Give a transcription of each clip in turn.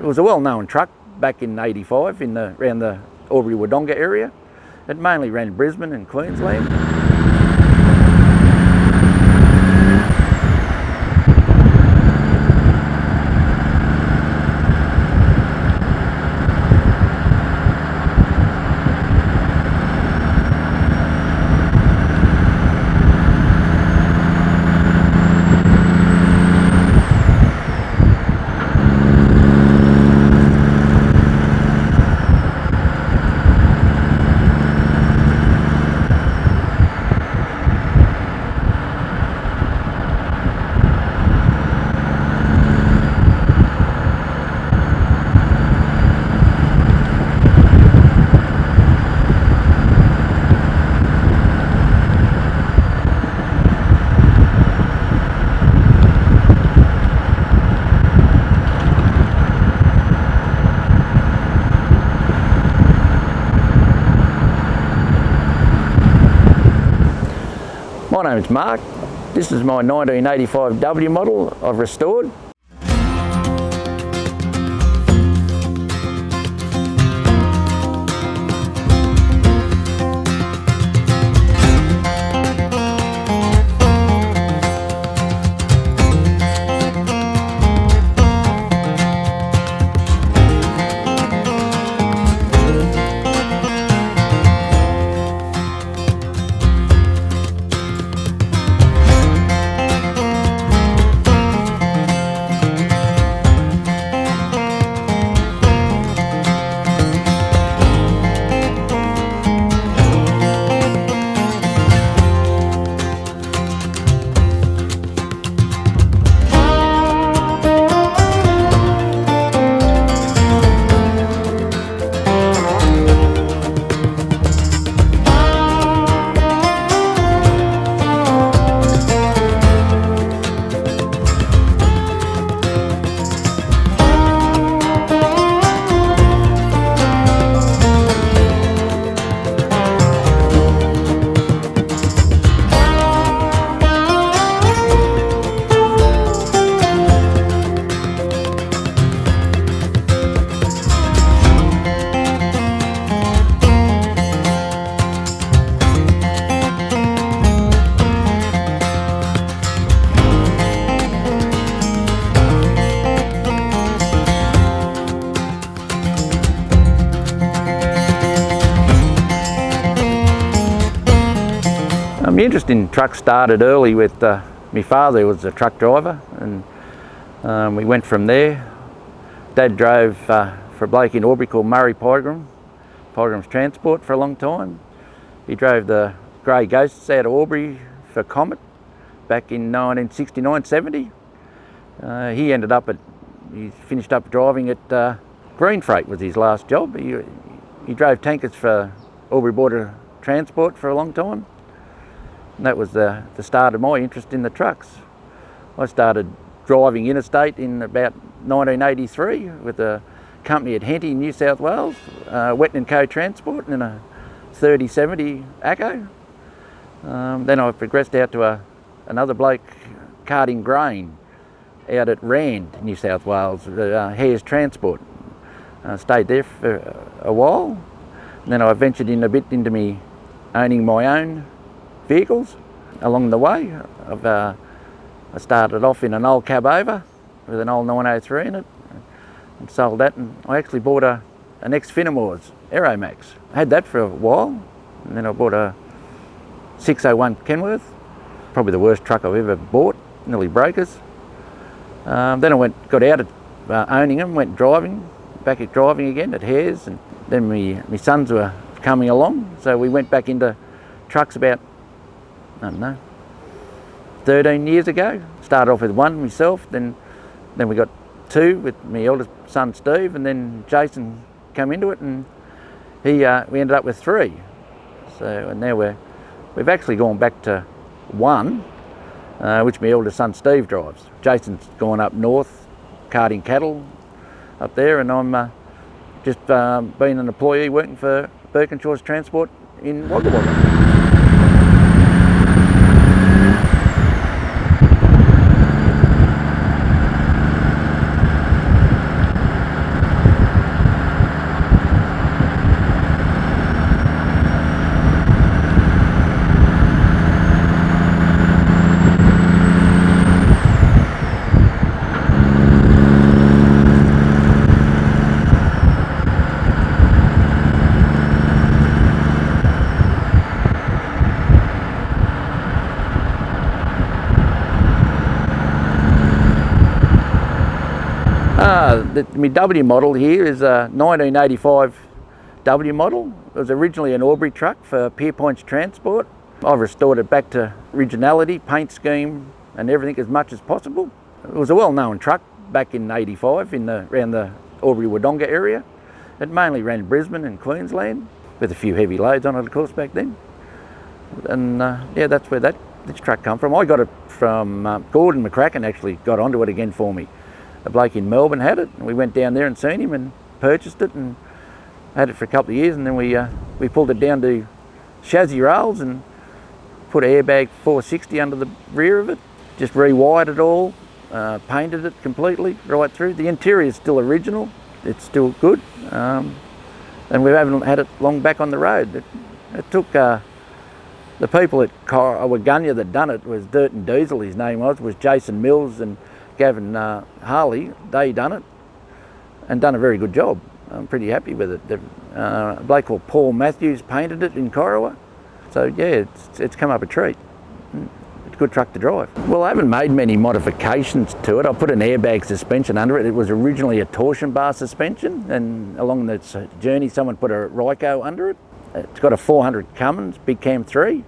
It was a well-known truck back in '85 around the Albury-Wodonga area. It mainly ran in Brisbane and Queensland. My name's Mark. This is my 1985 W model I've restored. My interest in trucks started early with my father was a truck driver, and we went from there. Dad drove for a bloke in Aubry called Queensland Transport for a long time. He drove the grey Ghosts out of Aubry for Comet back in 1969-70. He finished up driving at Green Freight was his last job. He drove tankers for Albury-Wodonga Transport for a long time. And that was the start of my interest in the trucks. I started driving interstate in about 1983 with a company at Henty, New South Wales, Wetton & Co Transport in a 3070 Acco. Then I progressed out to another bloke carting grain out at Rand, New South Wales, Hares Transport. Stayed there for a while. And then I ventured in a bit into me owning my own vehicles along the way. I started off in an old cab over with an old 903 in it and sold that, and I actually bought an ex-Finamores Aeromax. I had that for a while, and then I bought a 601 Kenworth, probably the worst truck I've ever bought, nearly broke us. Then I got out of owning them, went driving, back at driving again at Hares, and then my sons were coming along, so we went back into trucks about, I don't know, 13 years ago. Started off with one myself, then we got two with my eldest son Steve, and then Jason came into it, and we ended up with three. So, and now we've actually gone back to one, which my eldest son Steve drives. Jason's gone up north, carting cattle up there, and I'm just been an employee working for Birkenshaw Transport in Wagga Wagga. My W model here is a 1985 W model. It was originally an Aubry truck for Pierpoint Transport. I've restored it back to originality, paint scheme and everything as much as possible. It was a well-known truck back in '85 around the Albury-Wodonga area. It mainly ran in Brisbane and Queensland, with a few heavy loads on it of course back then. And yeah, that's where this truck come from. I got it from Gordon McCracken, actually got onto it again for me. A bloke in Melbourne had it, and we went down there and seen him and purchased it and had it for a couple of years, and then we pulled it down to chassis rails and put an airbag 460 under the rear of it, just rewired it all, painted it completely right through. The interior is still original, it's still good, and we haven't had it long back on the road. It took the people at Wodonga that done it was Dirt and Diesel, his name was Jason Mills and Gavin Harley. They done it and done a very good job. I'm pretty happy with it. A bloke called Paul Matthews painted it in Corowa. So yeah, it's come up a treat. It's a good truck to drive. Well, I haven't made many modifications to it. I put an airbag suspension under it. It was originally a torsion bar suspension, and along the journey someone put a Ryco under it. It's got a 400 Cummins Big Cam 3.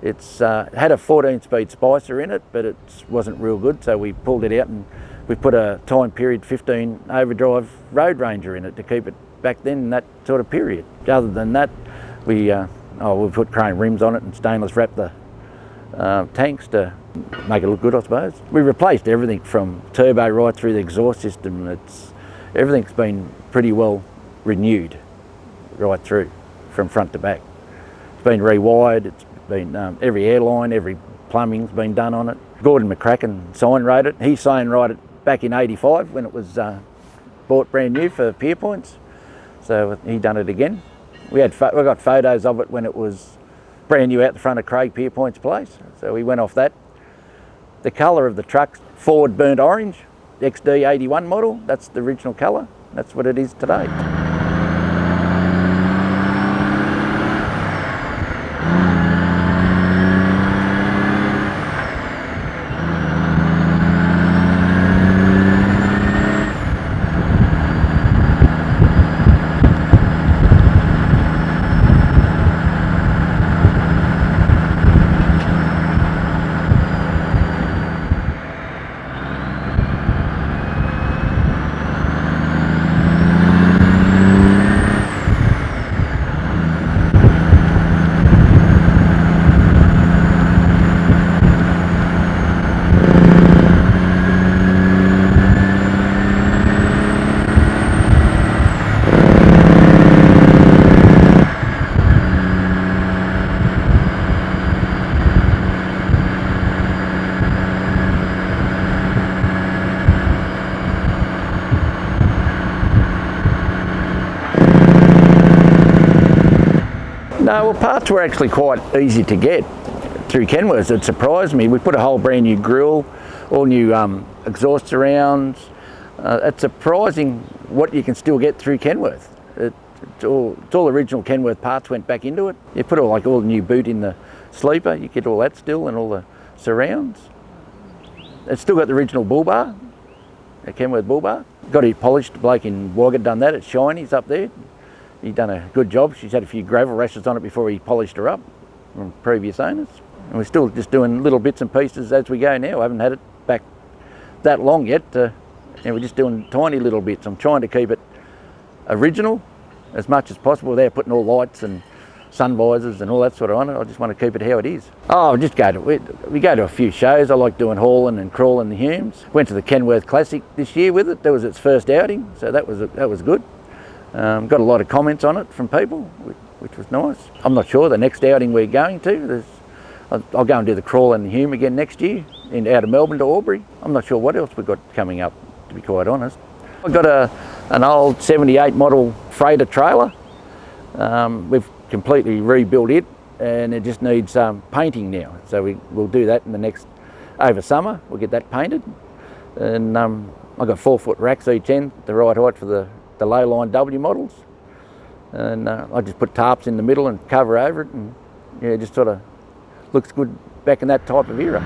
It's had a 14-speed spicer in it, but it wasn't real good, so we pulled it out and we put a time period 15 Overdrive Road Ranger in it to keep it back then in that sort of period. Other than that, we put chrome rims on it and stainless wrap the tanks to make it look good, I suppose. We replaced everything from turbo right through the exhaust system. Everything's been pretty well renewed right through, from front to back. It's been rewired, it's been every airline, every plumbing's been done on it. Gordon McCracken sign wrote it. He sign wrote it back in '85 when it was bought brand new for Pierpoints. So he done it again. We got photos of it when it was brand new out the front of Craig Pierpoint's place. So we went off that. The colour of the truck's forward burnt orange, XD 81 model. That's the original colour. That's what it is today. No, well, parts were actually quite easy to get through Kenworth. It surprised me. We put a whole brand new grille, all new exhaust surrounds. It's surprising what you can still get through Kenworth. It's all original Kenworth parts went back into it. You put all the new boot in the sleeper, you get all that still, and all the surrounds. It's still got the original bull bar, a Kenworth bull bar. Got it polished. The bloke in Wagga done that. It's shiny. He's up there. He done a good job. She's had a few gravel rashes on it before he polished her up from previous owners. And we're still just doing little bits and pieces as we go now. I haven't had it back that long yet. And we're just doing tiny little bits. I'm trying to keep it original as much as possible without putting all lights and sun visors and all that sort of on it. I just want to keep it how it is. Oh, we go to a few shows. I like doing hauling and crawling the Humes. Went to the Kenworth Classic this year with it. That was its first outing, so that was good. Got a lot of comments on it from people, which was nice. I'm not sure the next outing we're going to. I'll go and do the crawl and the Hume again next year, out of Melbourne to Aubry. I'm not sure what else we've got coming up, to be quite honest. I've got an old 78 model freighter trailer. We've completely rebuilt it, and it just needs painting now. So we'll do that over summer. We'll get that painted. And I've got 4-foot racks each end, the right height for the low line W models, and I just put tarps in the middle and cover over it, and yeah, it just sort of looks good back in that type of era.